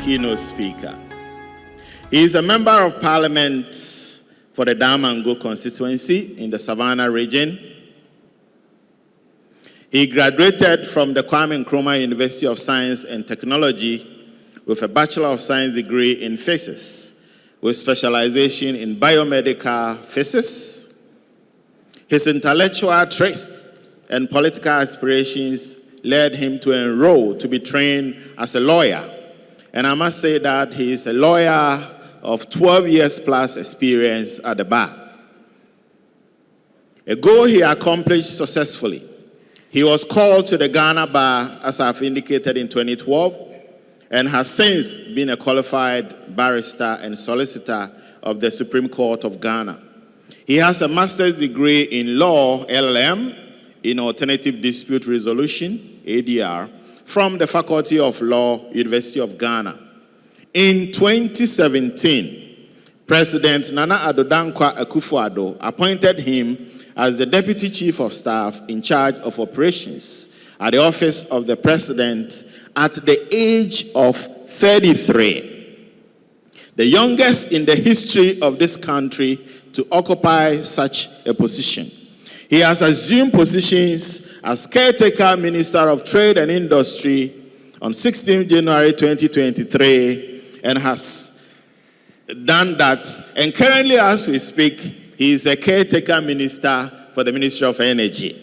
keynote speaker. He is a member of parliament for the Damango constituency in the Savannah region. He graduated from the Kwame Nkrumah University of Science and Technology with a Bachelor of Science degree in physics, with specialization in biomedical physics. His intellectual traits and political aspirations led him to enroll to be trained as a lawyer. And I must say that he is a lawyer of 12 years plus experience at the bar. A goal he accomplished successfully. He was called to the Ghana bar, as I've indicated, in 2012, and has since been a qualified barrister and solicitor of the Supreme Court of Ghana. He has a master's degree in law, LLM, in alternative dispute resolution, ADR, from the Faculty of Law, University of Ghana. In 2017, President Nana Addo Dankwa Akufo-Addo appointed him as the Deputy Chief of Staff in charge of operations at the Office of the President at the age of 33, the youngest in the history of this country to occupy such a position. He has assumed positions as Caretaker Minister of Trade and Industry on 16 January 2023 and has done that. And currently, as we speak, he is a Caretaker Minister for the Ministry of Energy.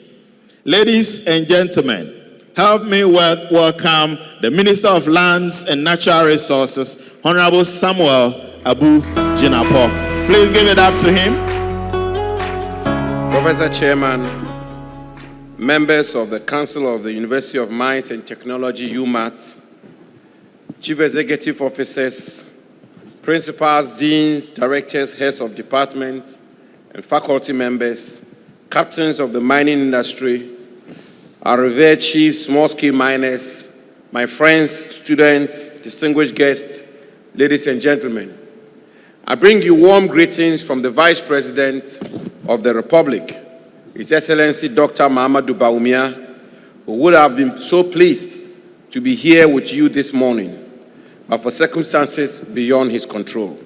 Ladies and gentlemen, help me welcome the Minister of Lands and Natural Resources, Honorable Samuel Abu Jinapor. Please give it up to him. Professor Chairman, members of the Council of the University of Mines and Technology, UMaT, Chief Executive Officers, Principals, Deans, Directors, Heads of Departments, and faculty members, captains of the mining industry, our revered chiefs, small-scale miners, my friends, students, distinguished guests, ladies and gentlemen. I bring you warm greetings from the Vice President of the Republic, His Excellency Dr. Mahamudu Bawumia, who would have been so pleased to be here with you this morning, but for circumstances beyond his control.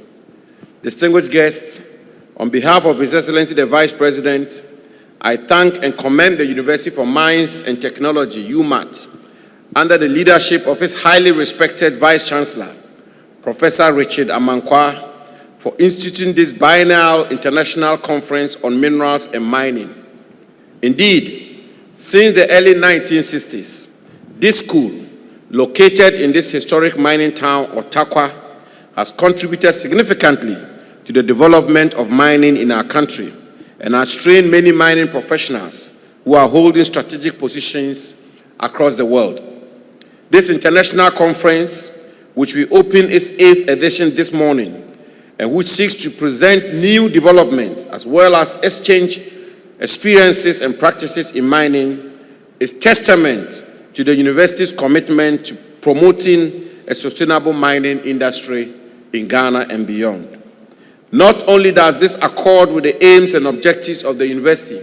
Distinguished guests, on behalf of His Excellency the Vice President, I thank and commend the University for Mines and Technology, UMaT, under the leadership of its highly respected Vice Chancellor, Professor Richard Amankwa, for instituting this biennial international conference on minerals and mining. Indeed, since the early 1960s, this school, located in this historic mining town of Tarkwa, has contributed significantly to the development of mining in our country and has trained many mining professionals who are holding strategic positions across the world. This international conference, which we open its 8th edition this morning, and which seeks to present new developments as well as exchange experiences and practices in mining, is testament to the university's commitment to promoting a sustainable mining industry in Ghana and beyond. Not only does this accord with the aims and objectives of the university,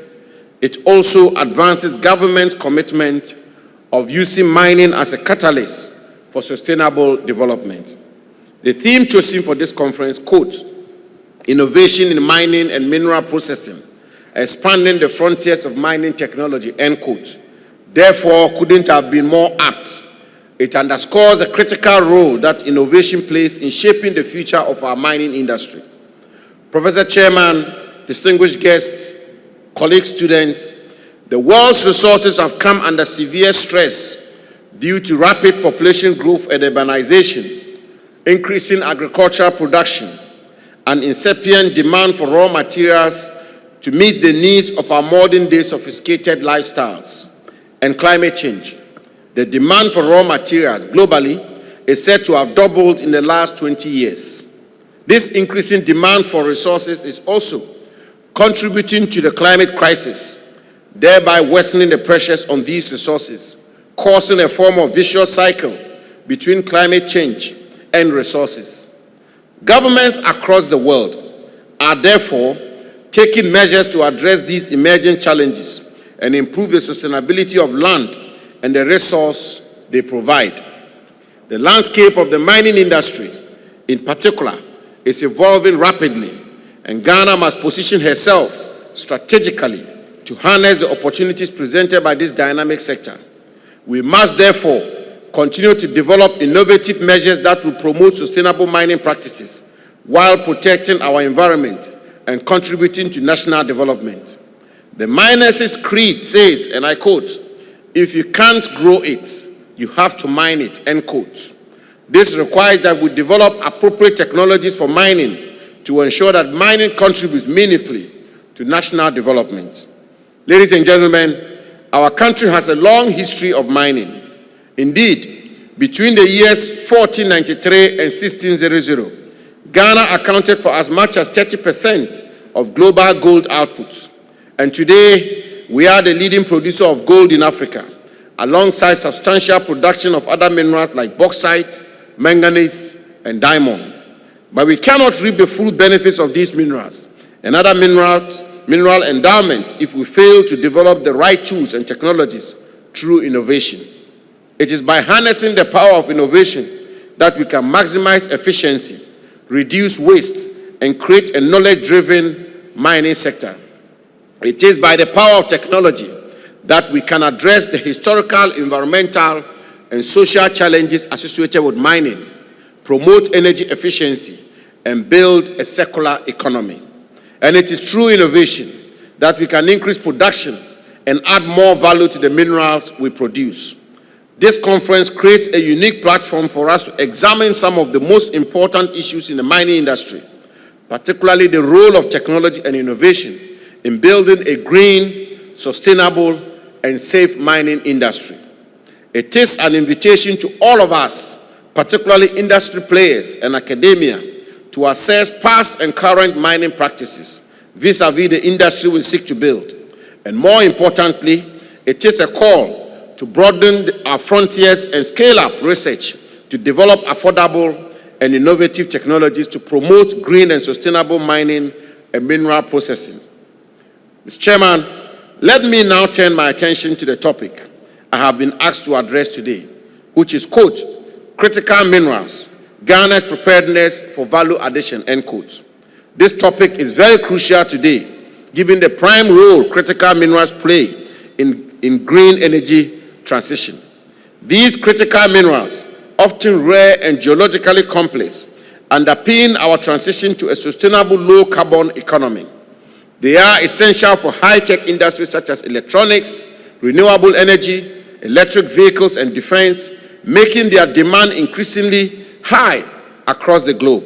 it also advances government's commitment of using mining as a catalyst for sustainable development. The theme chosen for this conference, quote, "Innovation in mining and mineral processing, expanding the frontiers of mining technology," end quote, therefore couldn't have been more apt. It underscores a critical role that innovation plays in shaping the future of our mining industry. Professor Chairman, distinguished guests, colleagues, students, the world's resources have come under severe stress due to rapid population growth and urbanization, increasing agricultural production, and incipient demand for raw materials to meet the needs of our modern-day sophisticated lifestyles, and climate change. The demand for raw materials globally is said to have doubled in the last 20 years. This increasing demand for resources is also contributing to the climate crisis, thereby worsening the pressures on these resources, causing a form of vicious cycle between climate change and resources. Governments across the world are therefore taking measures to address these emerging challenges and improve the sustainability of land and the resource they provide. The landscape of the mining industry, in particular, is evolving rapidly, and Ghana must position herself strategically to harness the opportunities presented by this dynamic sector. We must therefore continue to develop innovative measures that will promote sustainable mining practices while protecting our environment and contributing to national development. The miners' creed says, and I quote, "If you can't grow it, you have to mine it," end quote. This requires that we develop appropriate technologies for mining to ensure that mining contributes meaningfully to national development. Ladies and gentlemen, our country has a long history of mining. Indeed, between the years 1493 and 1600, Ghana accounted for as much as 30% of global gold outputs. And today, we are the leading producer of gold in Africa, alongside substantial production of other minerals like bauxite, manganese, and diamond. But we cannot reap the full benefits of these minerals and other mineral endowments if we fail to develop the right tools and technologies through innovation. It is by harnessing the power of innovation that we can maximize efficiency, reduce waste, and create a knowledge-driven mining sector. It is by the power of technology that we can address the historical, environmental, and social challenges associated with mining, promote energy efficiency, and build a circular economy. And it is through innovation that we can increase production and add more value to the minerals we produce. This conference creates a unique platform for us to examine some of the most important issues in the mining industry, particularly the role of technology and innovation in building a green, sustainable, and safe mining industry. It is an invitation to all of us, particularly industry players and academia, to assess past and current mining practices vis-à-vis the industry we seek to build. And more importantly, it is a call to broaden our frontiers and scale up research to develop affordable and innovative technologies to promote green and sustainable mining and mineral processing. Mr. Chairman, let me now turn my attention to the topic I have been asked to address today, which is, quote, "Critical Minerals, Ghana's Preparedness for Value Addition," end quote. This topic is very crucial today, given the prime role critical minerals play in green energy transition. These critical minerals, often rare and geologically complex, underpin our transition to a sustainable low-carbon economy. They are essential for high-tech industries such as electronics, renewable energy, electric vehicles, and defense, making their demand increasingly high across the globe.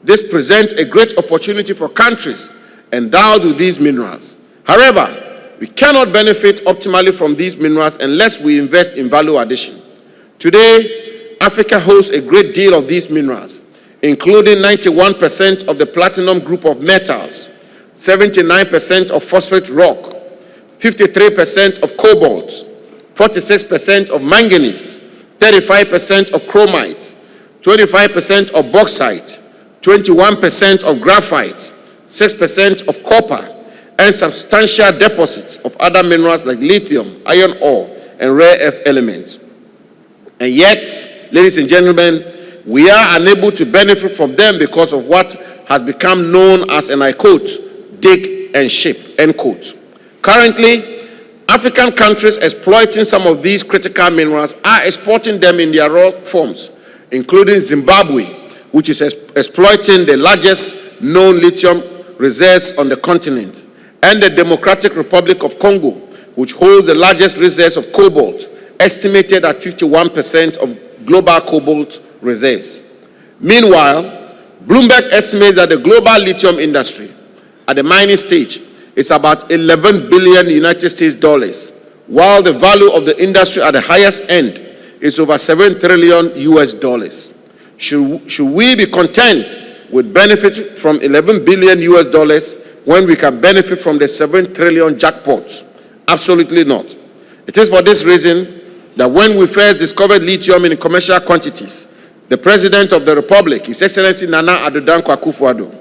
This presents a great opportunity for countries endowed with these minerals. However, we cannot benefit optimally from these minerals unless we invest in value addition. Today, Africa hosts a great deal of these minerals, including 91% of the platinum group of metals, 79% of phosphate rock, 53% of cobalt, 46% of manganese, 35% of chromite, 25% of bauxite, 21% of graphite, 6% of copper, and substantial deposits of other minerals like lithium, iron ore, and rare earth elements. And yet, ladies and gentlemen, we are unable to benefit from them because of what has become known as, and I quote, "dig and ship," end quote. Currently, African countries exploiting some of these critical minerals are exporting them in their raw forms, including Zimbabwe, which is exploiting the largest known lithium reserves on the continent, and the Democratic Republic of Congo, which holds the largest reserves of cobalt, estimated at 51% of global cobalt reserves. Meanwhile, Bloomberg estimates that the global lithium industry at the mining stage is about 11 billion United States dollars, while the value of the industry at the highest end is over 7 trillion US dollars. Should we be content with benefit from 11 billion US dollars when we can benefit from the 7 trillion jackpots? Absolutely not. It is for this reason that when we first discovered lithium in commercial quantities, the President of the Republic, His Excellency Nana Addo Dankwa Akufo-Addo,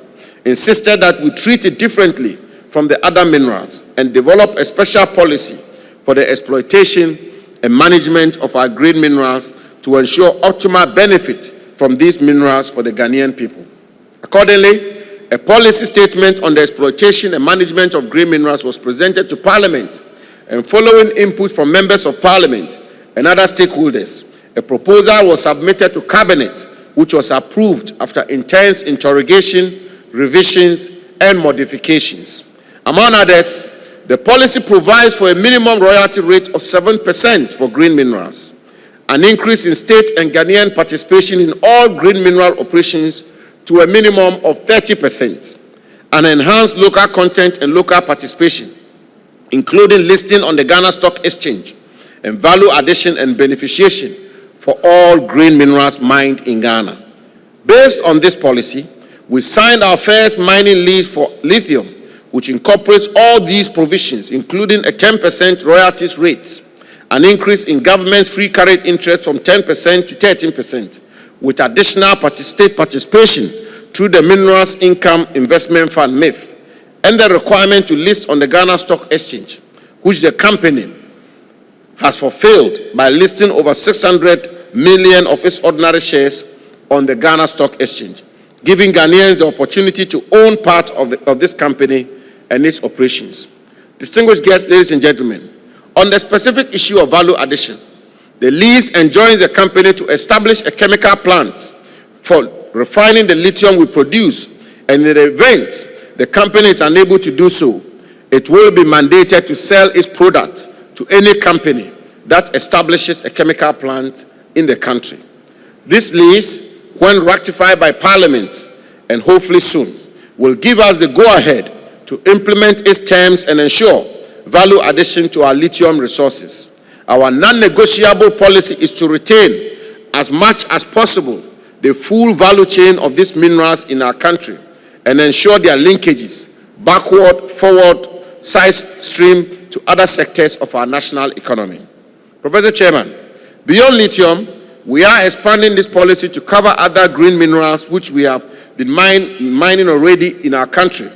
insisted that we treat it differently from the other minerals and develop a special policy for the exploitation and management of our green minerals to ensure optimal benefit from these minerals for the Ghanaian people. Accordingly, a policy statement on the exploitation and management of green minerals was presented to Parliament, and following input from members of Parliament and other stakeholders, a proposal was submitted to Cabinet, which was approved after intense interrogation, revisions, and modifications. Among others, the policy provides for a minimum royalty rate of 7% for green minerals, an increase in state and Ghanaian participation in all green mineral operations to a minimum of 30%, and enhanced local content and local participation, including listing on the Ghana Stock Exchange and value addition and beneficiation for all green minerals mined in Ghana. Based on this policy, we signed our first mining lease for lithium, which incorporates all these provisions, including a 10% royalties rate, an increase in government's free carried interest from 10% to 13%, with additional state participation through the Minerals Income Investment Fund, MIF, and the requirement to list on the Ghana Stock Exchange, which the company has fulfilled by listing over 600 million of its ordinary shares on the Ghana Stock Exchange, giving Ghanaians the opportunity to own part of this company and its operations. Distinguished guests, ladies and gentlemen, on the specific issue of value addition, the lease enjoins the company to establish a chemical plant for refining the lithium we produce, and in the event the company is unable to do so, it will be mandated to sell its product to any company that establishes a chemical plant in the country. This lease, when ratified by Parliament, and hopefully soon, will give us the go-ahead to implement its terms and ensure value addition to our lithium resources. Our non-negotiable policy is to retain as much as possible the full value chain of these minerals in our country and ensure their linkages backward, forward, side stream to other sectors of our national economy. Professor Chairman, beyond lithium, we are expanding this policy to cover other green minerals which we have been mining already in our country.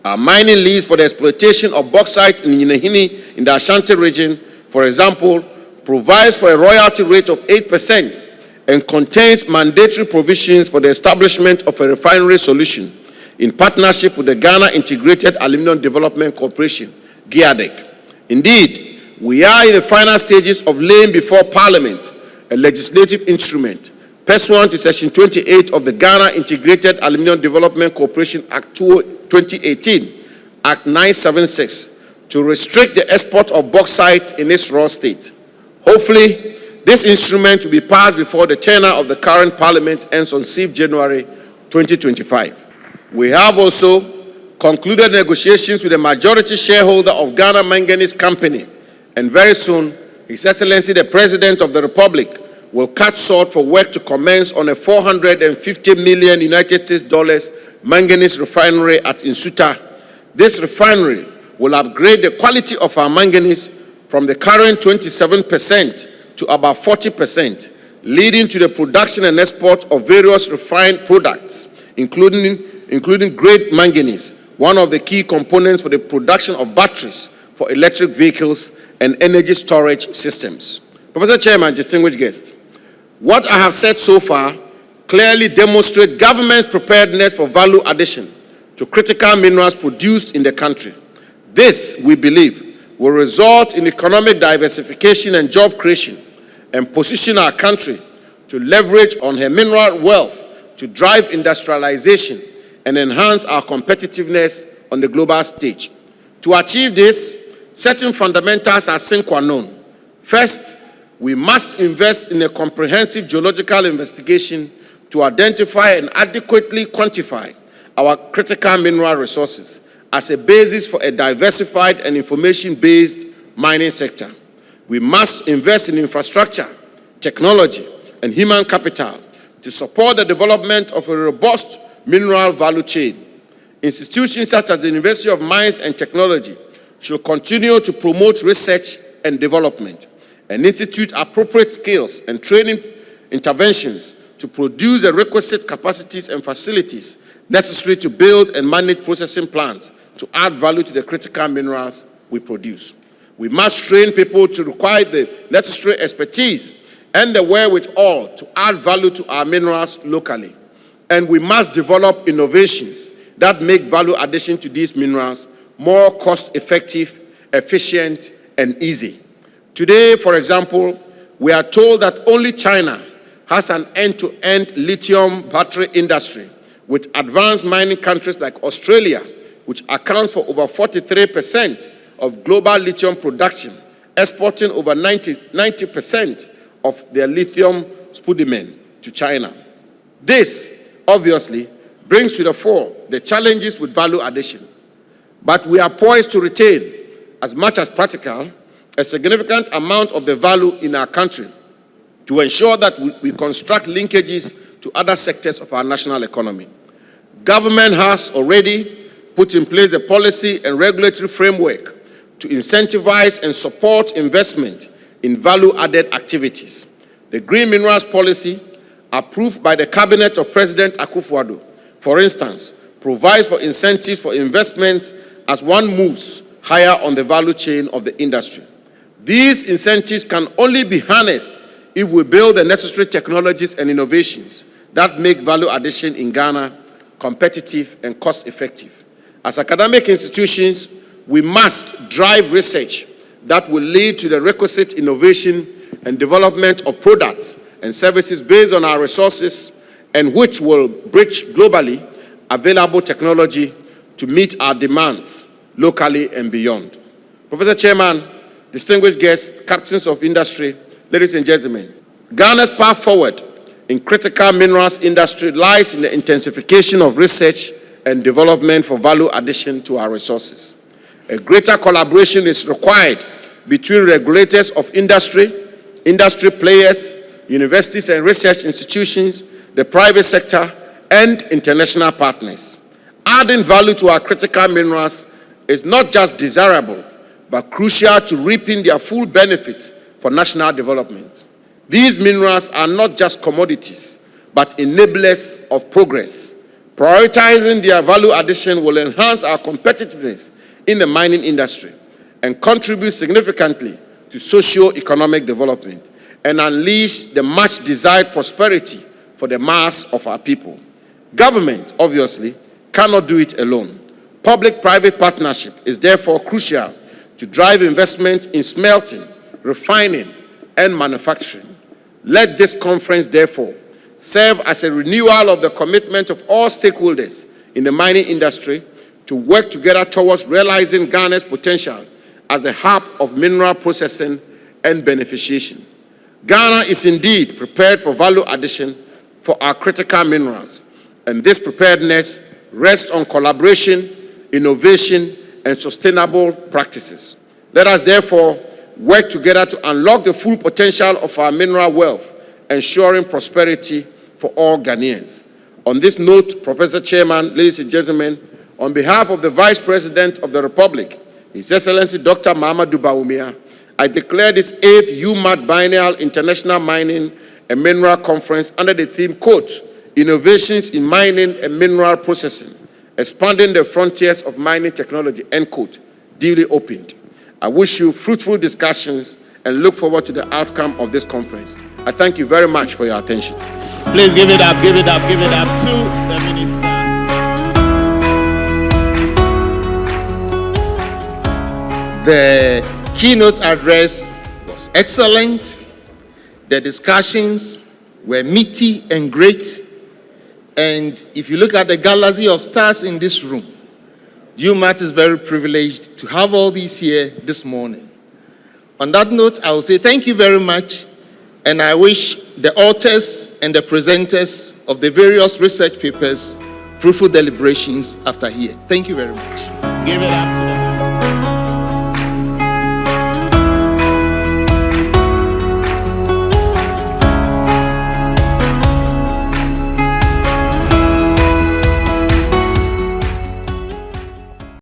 Our mining lease for the exploitation of bauxite in Yinahini in the Ashanti region, for example, provides for a royalty rate of 8% and contains mandatory provisions for the establishment of a refinery solution in partnership with the Ghana Integrated Aluminium Development Corporation, GIADEC. Indeed, we are in the final stages of laying before Parliament a legislative instrument pursuant to Section 28 of the Ghana Integrated Aluminium Development Corporation Act 2018, Act 976, to restrict the export of bauxite in its raw state. Hopefully, this instrument will be passed before the tenure of the current Parliament ends on 6th January 2025. We have also concluded negotiations with the majority shareholder of Ghana Manganese Company, and very soon, His Excellency the President of the Republic will cut short for work to commence on a $450 million United States dollars manganese refinery at Nsuta. This refinery will upgrade the quality of our manganese from the current 27% to about 40%, leading to the production and export of various refined products, including grade manganese, one of the key components for the production of batteries for electric vehicles and energy storage systems. Professor Chairman, distinguished guests, what I have said so far clearly demonstrates government's preparedness for value addition to critical minerals produced in the country. This, we believe, will result in economic diversification and job creation and position our country to leverage on her mineral wealth to drive industrialization and enhance our competitiveness on the global stage. To achieve this, certain fundamentals are sine qua non. First, we must invest in a comprehensive geological investigation to identify and adequately quantify our critical mineral resources as a basis for a diversified and information-based mining sector. We must invest in infrastructure, technology, and human capital to support the development of a robust mineral value chain. Institutions such as the University of Mines and Technology should continue to promote research and development and institute appropriate skills and training interventions to produce the requisite capacities and facilities necessary to build and manage processing plants to add value to the critical minerals we produce. We must train people to require the necessary expertise and the wherewithal to add value to our minerals locally. And we must develop innovations that make value addition to these minerals more cost-effective, efficient, and easy. Today, for example, we are told that only China has an end-to-end lithium battery industry, with advanced mining countries like Australia, which accounts for over 43% of global lithium production, exporting over 90% of their lithium spodumene to China. This, obviously, brings to the fore the challenges with value addition. But we are poised to retain, as much as practical, a significant amount of the value in our country to ensure that we construct linkages to other sectors of our national economy. Government has already put in place a policy and regulatory framework to incentivize and support investment in value-added activities. The Green Minerals Policy, approved by the Cabinet of President Akufo-Addo, for instance, provides for incentives for investments as one moves higher on the value chain of the industry. These incentives can only be harnessed if we build the necessary technologies and innovations that make value addition in Ghana competitive and cost-effective. As academic institutions, we must drive research that will lead to the requisite innovation and development of products and services based on our resources, and which will bridge globally available technology to meet our demands locally and beyond. Professor Chairman, distinguished guests, captains of industry, ladies and gentlemen, Ghana's path forward in critical minerals industry lies in the intensification of research and development for value addition to our resources. A greater collaboration is required between regulators of industry, industry players, universities and research institutions, the private sector, and international partners. Adding value to our critical minerals is not just desirable, but crucial to reaping their full benefit for national development. These minerals are not just commodities, but enablers of progress. Prioritizing their value addition will enhance our competitiveness in the mining industry and contribute significantly to socio-economic development and unleash the much-desired prosperity for the mass of our people. Government, obviously, cannot do it alone. Public-private partnership is therefore crucial to drive investment in smelting, refining, and manufacturing. Let this conference, therefore, serve as a renewal of the commitment of all stakeholders in the mining industry to work together towards realizing Ghana's potential as the hub of mineral processing and beneficiation. Ghana is indeed prepared for value addition for our critical minerals, and this preparedness rests on collaboration, innovation, and sustainable practices. Let us therefore work together to unlock the full potential of our mineral wealth, ensuring prosperity for all Ghanaians. On this note, Professor Chairman, ladies and gentlemen, on behalf of the Vice President of the Republic, His Excellency Dr. Mahamudu Bawumia, I declare this 8th UMaT Biennial International Mining and Mineral Conference under the theme, quote, Innovations in Mining and Mineral Processing, Expanding the Frontiers of Mining Technology, end quote, duly opened. I wish you fruitful discussions and look forward to the outcome of this conference. I thank you very much for your attention. Please give it up, give it up, give it up to the minister. The keynote address was excellent. The discussions were meaty and great. And if you look at the galaxy of stars in this room, UMaT is very privileged to have all these here this morning. On that note, I will say thank you very much, and I wish the authors and the presenters of the various research papers fruitful deliberations after here. Thank you very much. Give it up to the